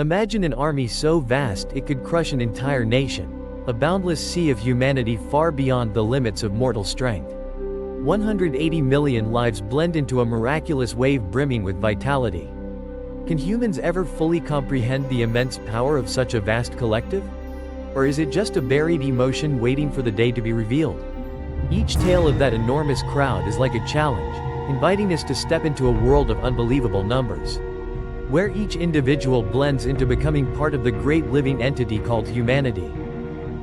Imagine an army so vast it could crush an entire nation, a boundless sea of humanity far beyond the limits of mortal strength. 180 million lives blend into a miraculous wave brimming with vitality. Can humans ever fully comprehend the immense power of such a vast collective? Or is it just a buried emotion waiting for the day to be revealed? Each tale of that enormous crowd is like a challenge, inviting us to step into a world of unbelievable numbers, where each individual blends into becoming part of the great living entity called humanity.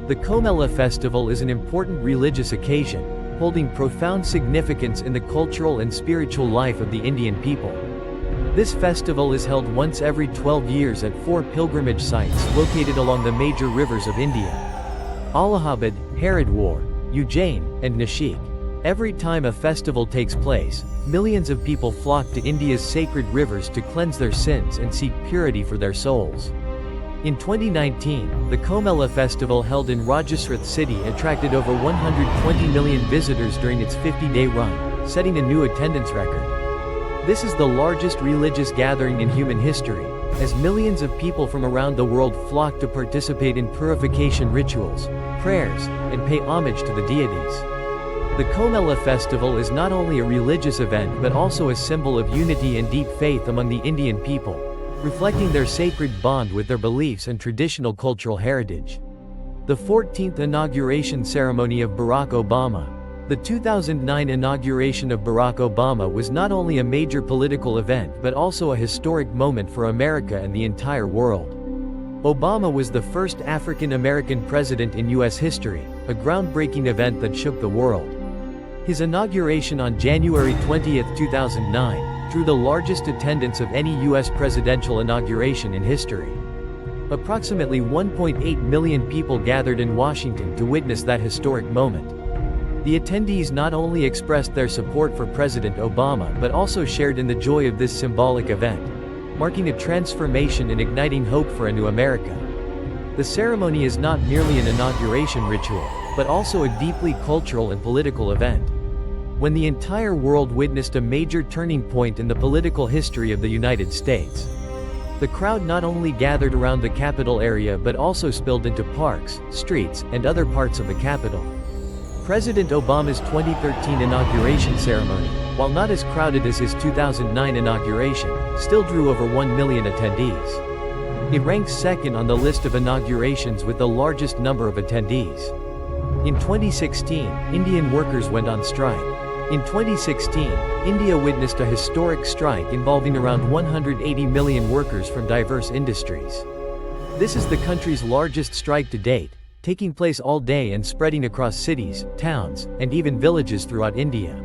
The Kumbh Mela festival is an important religious occasion, holding profound significance in the cultural and spiritual life of the Indian people. This festival is held once every 12 years at 4 pilgrimage sites located along the major rivers of India: Allahabad, Haridwar, Ujjain, and Nashik. Every time a festival takes place, millions of people flock to India's sacred rivers to cleanse their sins and seek purity for their souls. In 2019, the Kumbh Mela festival held in Rajasthan city attracted over 120 million visitors during its 50-day run, setting a new attendance record. This is the largest religious gathering in human history, as millions of people from around the world flock to participate in purification rituals, prayers, and pay homage to the deities. The Kumbh Mela festival is not only a religious event but also a symbol of unity and deep faith among the Indian people, reflecting their sacred bond with their beliefs and traditional cultural heritage. The 14th inauguration ceremony of Barack Obama. The 2009 inauguration of Barack Obama was not only a major political event but also a historic moment for America and the entire world. Obama was the first African American president in U.S. history, a groundbreaking event that shook the world. His inauguration on January 20, 2009, drew the largest attendance of any U.S. presidential inauguration in history. Approximately 1.8 million people gathered in Washington to witness that historic moment. The attendees not only expressed their support for President Obama but also shared in the joy of this symbolic event, marking a transformation and igniting hope for a new America. The ceremony is not merely an inauguration ritual, but also a deeply cultural and political event. When the entire world witnessed a major turning point in the political history of the United States, the crowd not only gathered around the Capitol area but also spilled into parks, streets, and other parts of the Capitol. President Obama's 2013 inauguration ceremony, while not as crowded as his 2009 inauguration, still drew over 1 million attendees. It ranks second on the list of inaugurations with the largest number of attendees. In 2016, Indian workers went on strike. In 2016, India witnessed a historic strike involving around 180 million workers from diverse industries. This is the country's largest strike to date, taking place all day and spreading across cities, towns, and even villages throughout India.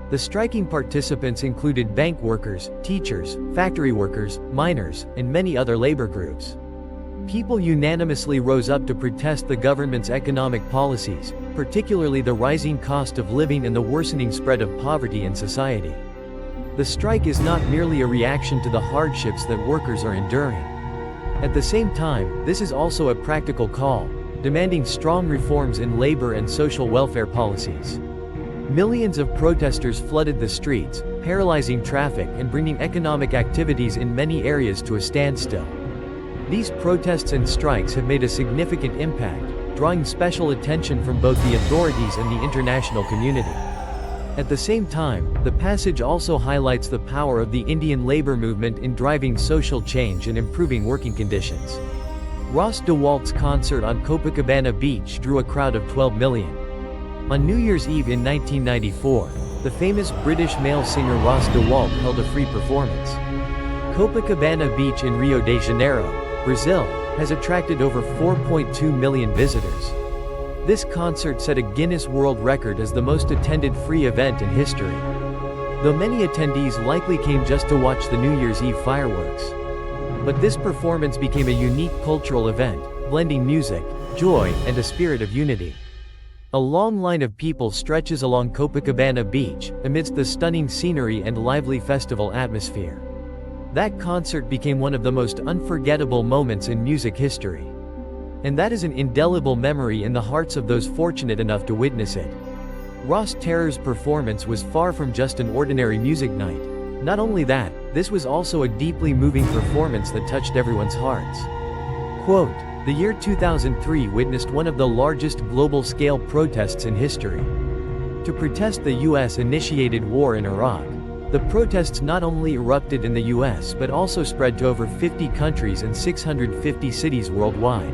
The striking participants included bank workers, teachers, factory workers, miners, and many other labor groups. People unanimously rose up to protest the government's economic policies, particularly the rising cost of living and the worsening spread of poverty in society. The strike is not merely a reaction to the hardships that workers are enduring. At the same time, this is also a practical call, demanding strong reforms in labor and social welfare policies. Millions of protesters flooded the streets, paralyzing traffic and bringing economic activities in many areas to a standstill. These protests and strikes have made a significant impact, drawing special attention from both the authorities and the international community. At the same time, the passage also highlights the power of the Indian labor movement in driving social change and improving working conditions. Ross DeWalt's concert on Copacabana Beach drew a crowd of 12 million. On New Year's Eve in 1994, the famous British male singer Ross DeWalt held a free performance. Copacabana Beach in Rio de Janeiro, Brazil, has attracted over 4.2 million visitors. This concert set a Guinness World Record as the most attended free event in history. Though many attendees likely came just to watch the New Year's Eve fireworks. But this performance became a unique cultural event, blending music, joy, and a spirit of unity. A long line of people stretches along Copacabana Beach, amidst the stunning scenery and lively festival atmosphere. That concert became one of the most unforgettable moments in music history. And that is an indelible memory in the hearts of those fortunate enough to witness it. Ross Terror's performance was far from just an ordinary music night. Not only that, This was also a deeply moving performance that touched everyone's hearts. Quote, "The year 2003 witnessed one of the largest global-scale protests in history. To protest the US-initiated war in Iraq. The protests not only erupted in the US but also spread to over 50 countries and 650 cities worldwide.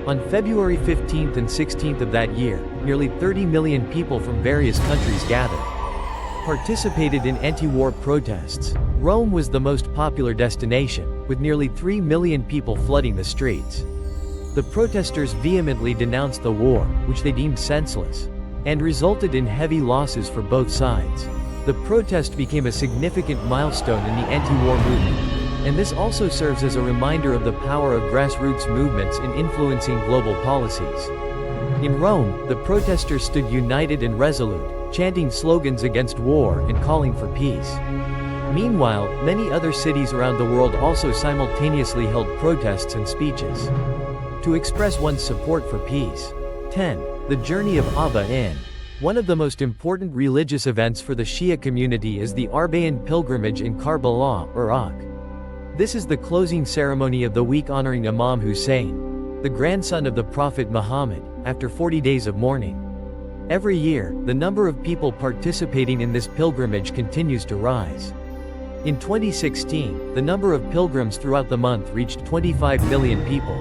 On February 15th and 16th of that year, nearly 30 million people from various countries gathered. Participated in anti-war protests. Rome was the most popular destination, with nearly 3 million people flooding the streets. The protesters vehemently denounced the war, which they deemed senseless, and resulted in heavy losses for both sides. The protest became a significant milestone in the anti-war movement, and this also serves as a reminder of the power of grassroots movements in influencing global policies. In Rome, the protesters stood united and resolute, chanting slogans against war and calling for peace. Meanwhile, many other cities around the world also simultaneously held protests and speeches to express one's support for peace. 10. The Journey of Abba in. One of the most important religious events for the Shia community is the Arbaeen pilgrimage in Karbala, Iraq. This is the closing ceremony of the week honoring Imam Hussein, the grandson of the Prophet Muhammad, after 40 days of mourning. Every year, the number of people participating in this pilgrimage continues to rise. In 2016, the number of pilgrims throughout the month reached 25 million people.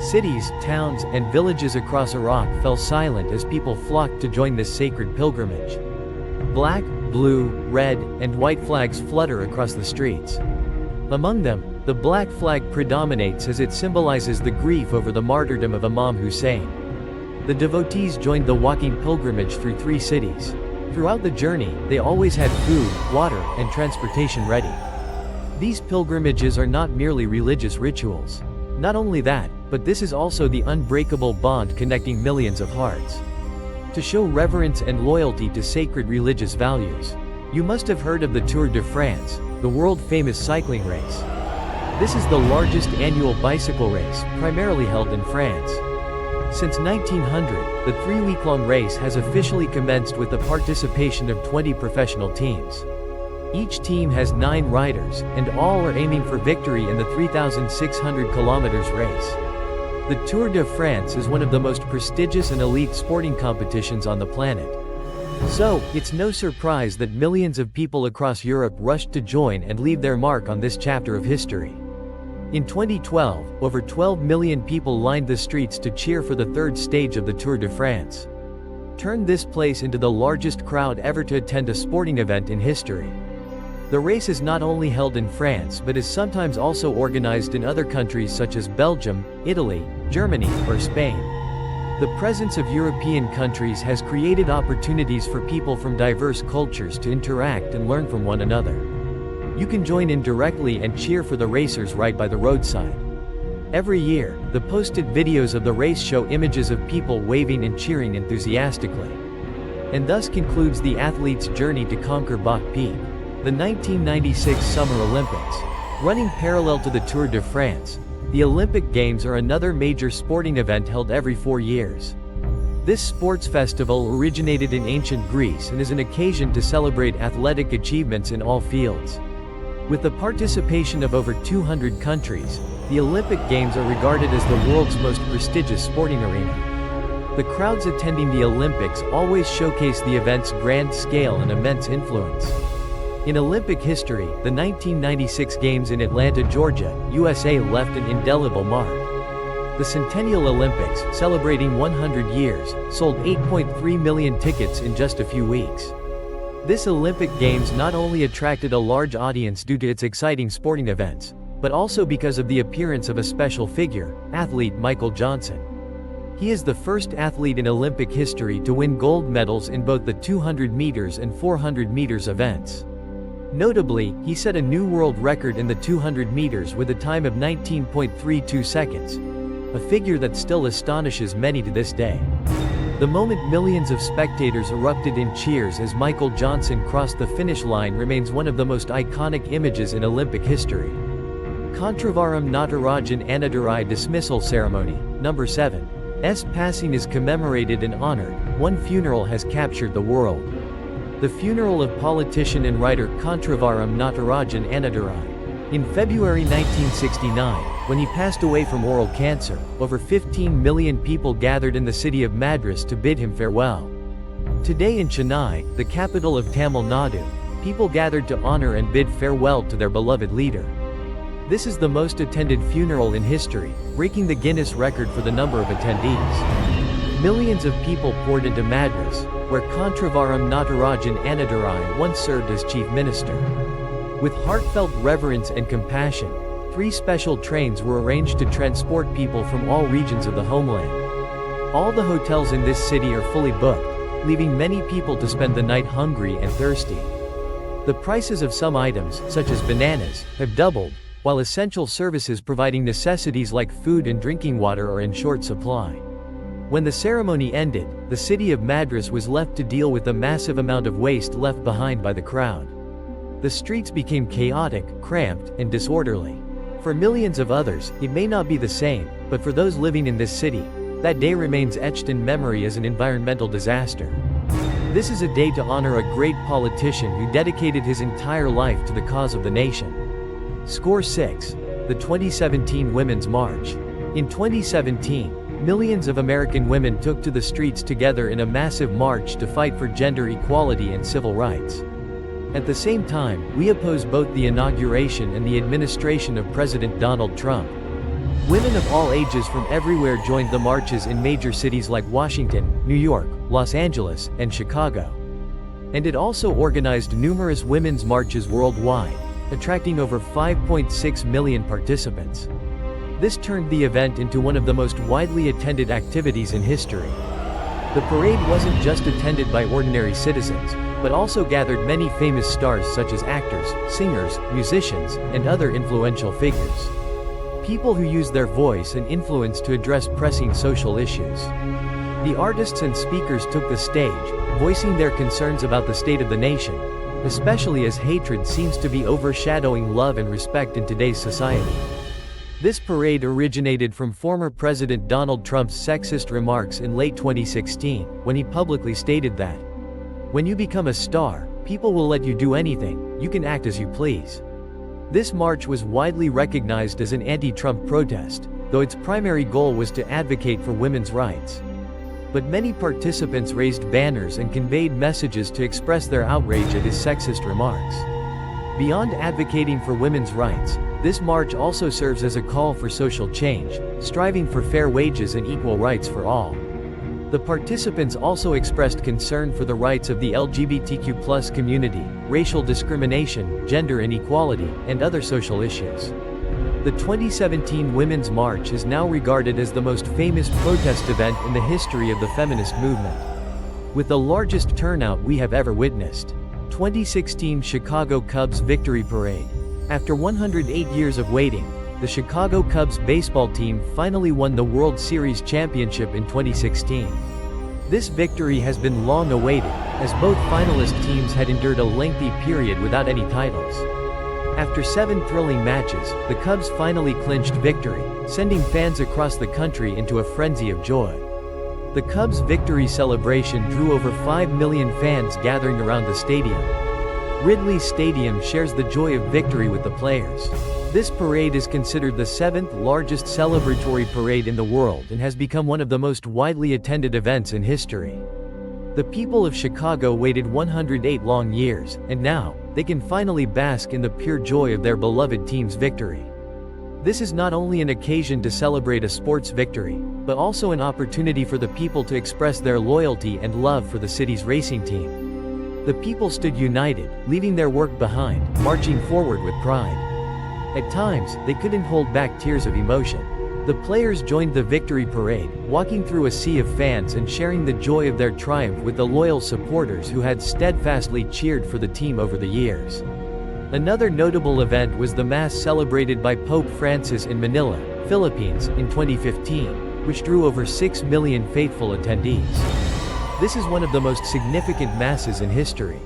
Cities, towns, and villages across Iraq fell silent as people flocked to join this sacred pilgrimage. Black, blue, red, and white flags flutter across the streets. Among them, the black flag predominates as it symbolizes the grief over the martyrdom of Imam Hussein. The devotees joined the walking pilgrimage through 3 cities. Throughout the journey, they always had food, water, and transportation ready. These pilgrimages are not merely religious rituals. Not only that, but this is also the unbreakable bond connecting millions of hearts. To show reverence and loyalty to sacred religious values, you must have heard of the Tour de France, the world-famous cycling race. This is the largest annual bicycle race, primarily held in France. Since 1900, the 3-week-long race has officially commenced with the participation of 20 professional teams. Each team has 9 riders, and all are aiming for victory in the 3,600 kilometers race. The Tour de France is one of the most prestigious and elite sporting competitions on the planet. So, it's no surprise that millions of people across Europe rushed to join and leave their mark on this chapter of history. In 2012, over 12 million people lined the streets to cheer for the 3rd stage of the Tour de France. Turned this place into the largest crowd ever to attend a sporting event in history. The race is not only held in France but is sometimes also organized in other countries such as Belgium, Italy, Germany, or Spain. The presence of European countries has created opportunities for people from diverse cultures to interact and learn from one another. You can join in directly and cheer for the racers right by the roadside. Every year, the posted videos of the race show images of people waving and cheering enthusiastically. And thus concludes the athlete's journey to conquer Bach Peak. The 1996 Summer Olympics. Running parallel to the Tour de France, the Olympic Games are another major sporting event held every 4 years. This sports festival originated in ancient Greece and is an occasion to celebrate athletic achievements in all fields. With the participation of over 200 countries, the Olympic Games are regarded as the world's most prestigious sporting arena. The crowds attending the Olympics always showcase the event's grand scale and immense influence. In Olympic history, the 1996 Games in Atlanta, Georgia, USA left an indelible mark. The Centennial Olympics, celebrating 100 years, sold 8.3 million tickets in just a few weeks. This Olympic Games not only attracted a large audience due to its exciting sporting events, but also because of the appearance of a special figure, athlete Michael Johnson. He is the first athlete in Olympic history to win gold medals in both the 200 meters and 400 meters events. Notably, he set a new world record in the 200 meters with a time of 19.32 seconds, a figure that still astonishes many to this day. The moment millions of spectators erupted in cheers as Michael Johnson crossed the finish line remains one of the most iconic images in Olympic history. Contravaram Natarajan Anadurai Dismissal Ceremony, number 7. S passing is commemorated and honored. One funeral has captured the world. The funeral of politician and writer Kontravaram Natarajan Annadurai. In February 1969, when he passed away from oral cancer, over 15 million people gathered in the city of Madras to bid him farewell. Today in Chennai, the capital of Tamil Nadu, people gathered to honor and bid farewell to their beloved leader. This is the most attended funeral in history, breaking the Guinness record for the number of attendees. Millions of people poured into Madras, where Kontravaram Natarajan Annadurai once served as chief minister. With heartfelt reverence and compassion, 3 special trains were arranged to transport people from all regions of the homeland. All the hotels in this city are fully booked, leaving many people to spend the night hungry and thirsty. The prices of some items, such as bananas, have doubled, while essential services providing necessities like food and drinking water are in short supply. When the ceremony ended, the city of Madras was left to deal with the massive amount of waste left behind by the crowd. The streets became chaotic, cramped, and disorderly. For millions of others, it may not be the same, but for those living in this city, that day remains etched in memory as an environmental disaster. This is a day to honor a great politician who dedicated his entire life to the cause of the nation. Score 6. The 2017 Women's March. In 2017, millions of American women took to the streets together in a massive march to fight for gender equality and civil rights. At the same time, we oppose both the inauguration and the administration of President Donald Trump. Women of all ages from everywhere joined the marches in major cities like Washington, New York, Los Angeles, and Chicago. And it also organized numerous women's marches worldwide, attracting over 5.6 million participants. This turned the event into one of the most widely attended activities in history. The parade wasn't just attended by ordinary citizens, but also gathered many famous stars such as actors, singers, musicians, and other influential figures. People who used their voice and influence to address pressing social issues. The artists and speakers took the stage, voicing their concerns about the state of the nation, especially as hatred seems to be overshadowing love and respect in today's society. This parade originated from former President Donald Trump's sexist remarks in late 2016, when he publicly stated that, "When you become a star, people will let you do anything, you can act as you please." This march was widely recognized as an anti-Trump protest, though its primary goal was to advocate for women's rights. But many participants raised banners and conveyed messages to express their outrage at his sexist remarks. Beyond advocating for women's rights, this march also serves as a call for social change, striving for fair wages and equal rights for all. The participants also expressed concern for the rights of the LGBTQ+ community, racial discrimination, gender inequality, and other social issues. The 2017 Women's March is now regarded as the most famous protest event in the history of the feminist movement. With the largest turnout we have ever witnessed. 2016 Chicago Cubs Victory Parade. After 108 years of waiting, the Chicago Cubs baseball team finally won the World Series championship in 2016. This victory has been long awaited, as both finalist teams had endured a lengthy period without any titles. After 7 thrilling matches, the Cubs finally clinched victory, sending fans across the country into a frenzy of joy. The Cubs' victory celebration drew over 5 million fans gathering around the stadium. Wrigley Stadium shares the joy of victory with the players. This parade is considered the 7th largest celebratory parade in the world and has become one of the most widely attended events in history. The people of Chicago waited 108 long years, and now, they can finally bask in the pure joy of their beloved team's victory. This is not only an occasion to celebrate a sports victory, but also an opportunity for the people to express their loyalty and love for the city's racing team. The people stood united, leaving their work behind, marching forward with pride. At times, they couldn't hold back tears of emotion. The players joined the victory parade, walking through a sea of fans and sharing the joy of their triumph with the loyal supporters who had steadfastly cheered for the team over the years. Another notable event was the Mass celebrated by Pope Francis in Manila, Philippines, in 2015, which drew over 6 million faithful attendees. This is one of the most significant Masses in history.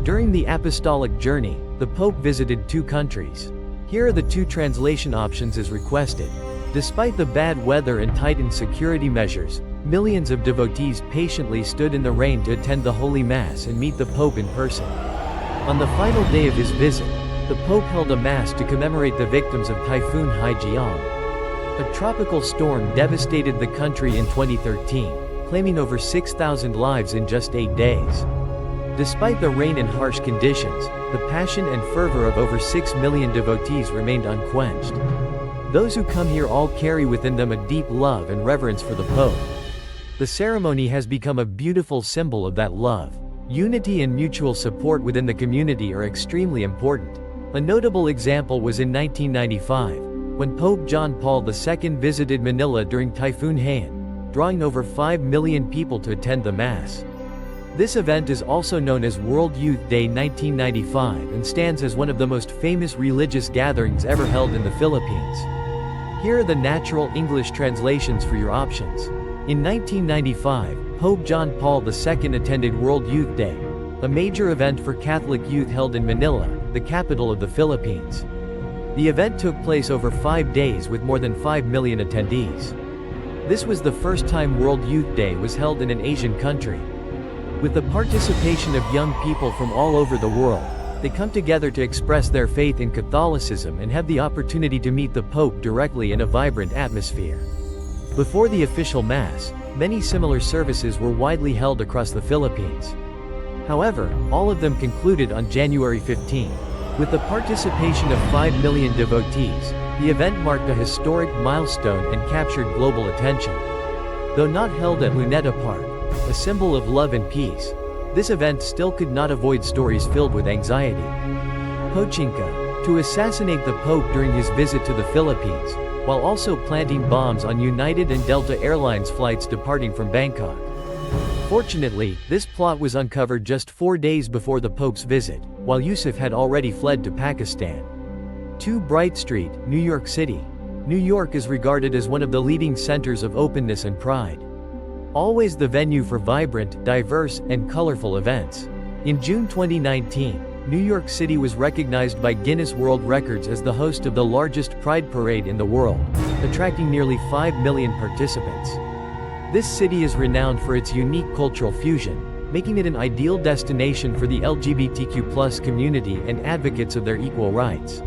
During the apostolic journey, the Pope visited 2 countries. Here are the 2 translation options as requested. Despite the bad weather and tightened security measures, millions of devotees patiently stood in the rain to attend the Holy Mass and meet the Pope in person. On the final day of his visit, the Pope held a Mass to commemorate the victims of Typhoon Haijiang. A tropical storm devastated the country in 2013, claiming over 6,000 lives in just 8 days. Despite the rain and harsh conditions, the passion and fervor of over 6 million devotees remained unquenched. Those who come here all carry within them a deep love and reverence for the Pope. The ceremony has become a beautiful symbol of that love. Unity and mutual support within the community are extremely important. A notable example was in 1995, when Pope John Paul II visited Manila during Typhoon Haiyan, drawing over 5 million people to attend the Mass. This event is also known as World Youth Day 1995 and stands as one of the most famous religious gatherings ever held in the Philippines. Here are the natural English translations for your options. In 1995, Pope John Paul II attended World Youth Day, a major event for Catholic youth held in Manila, the capital of the Philippines. The event took place over 5 days with more than 5 million attendees. This was the first time World Youth Day was held in an Asian country. With the participation of young people from all over the world, they come together to express their faith in Catholicism and have the opportunity to meet the Pope directly in a vibrant atmosphere. Before the official Mass, many similar services were widely held across the Philippines. However, all of them concluded on January 15. With the participation of 5 million devotees, the event marked a historic milestone and captured global attention. Though not held at Luneta Park, a symbol of love and peace, this event still could not avoid stories filled with anxiety. Pochinka, to assassinate the Pope during his visit to the Philippines, while also planting bombs on United and Delta Airlines flights departing from Bangkok. Fortunately, this plot was uncovered just 4 days before the Pope's visit, while Yusuf had already fled to Pakistan. 2 Bright Street, New York City. New York is regarded as one of the leading centers of openness and pride. Always the venue for vibrant, diverse, and colorful events. In June 2019, New York City was recognized by Guinness World Records as the host of the largest Pride Parade in the world, attracting nearly 5 million participants. This city is renowned for its unique cultural fusion, making it an ideal destination for the LGBTQ+ community and advocates of their equal rights.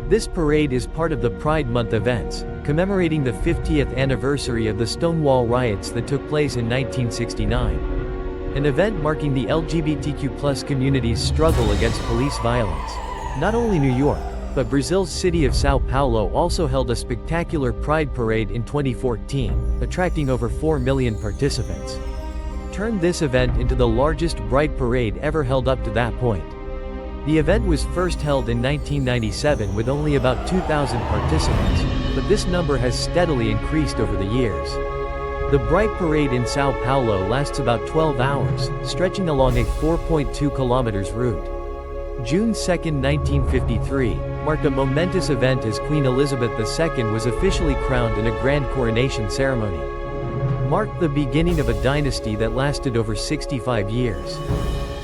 This parade is part of the Pride Month events, commemorating the 50th anniversary of the Stonewall riots that took place in 1969. An event marking the LGBTQ+ community's struggle against police violence. Not only New York, but Brazil's city of São Paulo also held a spectacular Pride Parade in 2014, attracting over 4 million participants. Turned this event into the largest Pride Parade ever held up to that point. The event was first held in 1997 with only about 2,000 participants, but this number has steadily increased over the years. The Bright Parade in São Paulo lasts about 12 hours, stretching along a 4.2 kilometers route. June 2, 1953, marked a momentous event as Queen Elizabeth II was officially crowned in a grand coronation ceremony. Marked the beginning of a dynasty that lasted over 65 years.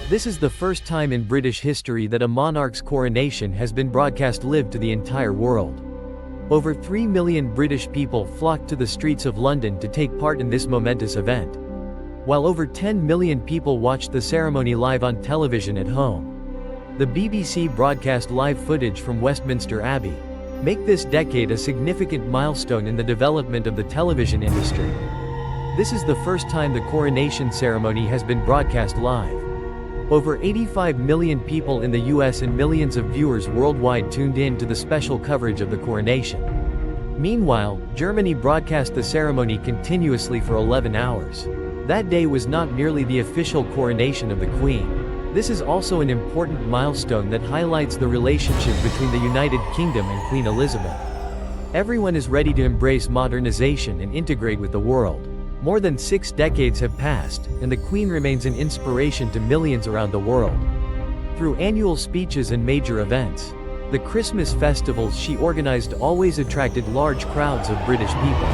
This is the first time in British history that a monarch's coronation has been broadcast live to the entire world. Over 3 million British people flocked to the streets of London to take part in this momentous event, while over 10 million people watched the ceremony live on television at home. The BBC broadcast live footage from Westminster Abbey, make this decade a significant milestone in the development of the television industry. This is the first time the coronation ceremony has been broadcast live. Over 85 million people in the US and millions of viewers worldwide tuned in to the special coverage of the coronation. Meanwhile, Germany broadcast the ceremony continuously for 11 hours. That day was not merely the official coronation of the Queen. This is also an important milestone that highlights the relationship between the United Kingdom and Queen Elizabeth. Everyone is ready to embrace modernization and integrate with the world. More than 6 decades have passed, and the Queen remains an inspiration to millions around the world. Through annual speeches and major events, the Christmas festivals she organized always attracted large crowds of British people.